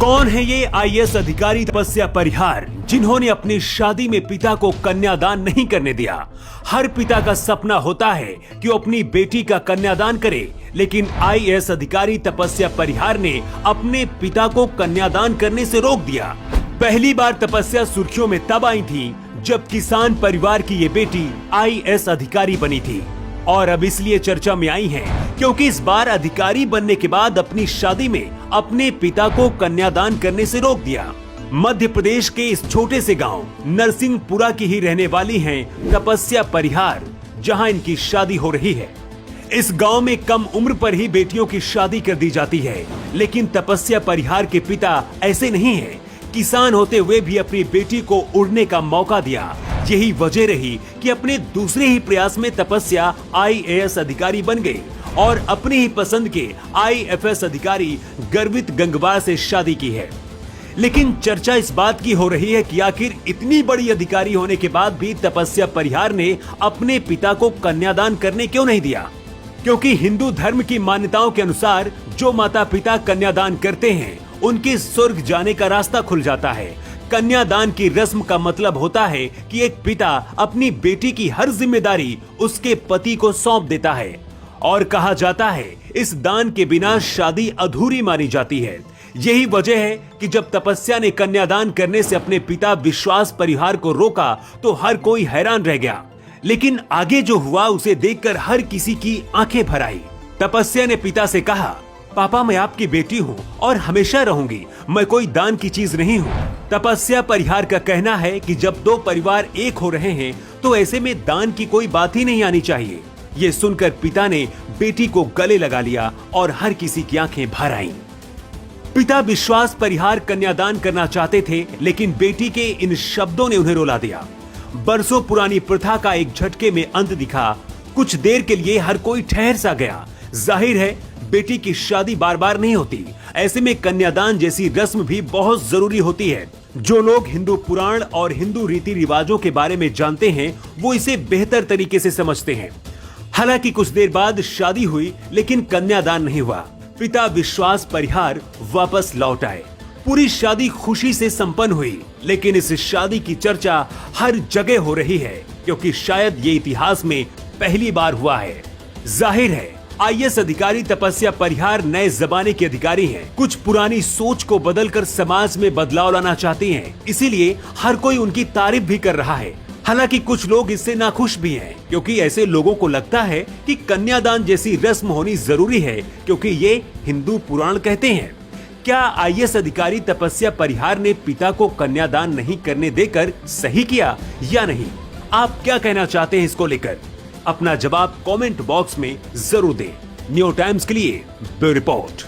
कौन है ये आईएएस अधिकारी तपस्या परिहार जिन्होंने अपनी शादी में पिता को कन्यादान नहीं करने दिया। हर पिता का सपना होता है कि वो अपनी बेटी का कन्यादान करे, लेकिन आईएएस अधिकारी तपस्या परिहार ने अपने पिता को कन्यादान करने से रोक दिया। पहली बार तपस्या सुर्खियों में तब आई थी जब किसान परिवार की ये बेटी आईएएस अधिकारी बनी थी, और अब इसलिए चर्चा में आई हैं क्योंकि इस बार अधिकारी बनने के बाद अपनी शादी में अपने पिता को कन्यादान करने से रोक दिया। मध्य प्रदेश के इस छोटे से गांव नरसिंहपुरा की ही रहने वाली हैं तपस्या परिहार, जहां इनकी शादी हो रही है। इस गांव में कम उम्र पर ही बेटियों की शादी कर दी जाती है, लेकिन तपस्या परिहार के पिता ऐसे नहीं हैं। किसान होते हुए भी अपनी बेटी को उड़ने का मौका दिया। यही वजह रही कि अपने दूसरे ही प्रयास में तपस्या आईएएस अधिकारी बन गई और अपनी ही पसंद के आईएफएस अधिकारी गर्वित गंगवार से शादी की है। लेकिन चर्चा इस बात की हो रही है कि आखिर इतनी बड़ी अधिकारी होने के बाद भी तपस्या परिहार ने अपने पिता को कन्यादान करने क्यों नहीं दिया? क्योंकि हिंदू धर्म की मान्यताओं के अनुसार जो माता पिता कन्यादान करते हैं उनके स्वर्ग जाने का रास्ता खुल जाता है। कन्यादान की रस्म का मतलब होता है कि एक पिता अपनी बेटी की हर जिम्मेदारी उसके पति को सौंप देता है, और कहा जाता है इस दान के बिना शादी अधूरी मानी जाती है। यही वजह है कि जब तपस्या ने कन्यादान करने से अपने पिता विश्वास परिहार को रोका तो हर कोई हैरान रह गया, लेकिन आगे जो हुआ उसे देखकर हर किसी की आंखें भर आई। तपस्या ने पिता से कहा, पापा मैं आपकी बेटी हूँ और हमेशा रहूंगी, मैं कोई दान की चीज नहीं हूँ। तपस्या परिहार का कहना है कि जब दो परिवार एक हो रहे हैं तो ऐसे में दान की कोई बात ही नहीं आनी चाहिए। ये सुनकर पिता ने बेटी को गले लगा लिया और हर किसी की आंखें भर आईं। पिता विश्वास परिहार कन्यादान करना चाहते थे, लेकिन बेटी के इन शब्दों ने उन्हें रुला दिया। बरसों पुरानी प्रथा का एक झटके में अंत दिखा। कुछ देर के लिए हर कोई ठहर सा गया। जाहिर है बेटी की शादी बार बार नहीं होती, ऐसे में कन्यादान जैसी रस्म भी बहुत जरूरी होती है। जो लोग हिंदू पुराण और हिंदू रीति रिवाजों के बारे में जानते हैं वो इसे बेहतर तरीके से समझते हैं। हालांकि कुछ देर बाद शादी हुई, लेकिन कन्यादान नहीं हुआ। पिता विश्वास परिहार वापस लौट आए। पूरी शादी खुशी से संपन्न हुई, लेकिन इस शादी की चर्चा हर जगह हो रही है क्योंकि शायद ये इतिहास में पहली बार हुआ है। जाहिर है आईएएस अधिकारी तपस्या परिहार नए जमाने के अधिकारी हैं। कुछ पुरानी सोच को बदलकर समाज में बदलाव लाना चाहती हैं, इसीलिए हर कोई उनकी तारीफ भी कर रहा है। हालांकि कुछ लोग इससे नाखुश भी हैं, क्योंकि ऐसे लोगों को लगता है कि कन्यादान जैसी रस्म होनी जरूरी है क्योंकि ये हिंदू पुराण कहते हैं। क्या आईएएस अधिकारी तपस्या परिहार ने पिता को कन्यादान नहीं करने देकर सही किया या नहीं? आप क्या कहना चाहते हैं इसको लेकर? अपना जवाब कमेंट बॉक्स में जरूर दें। न्यू टाइम्स के लिए ब्यूरो रिपोर्ट।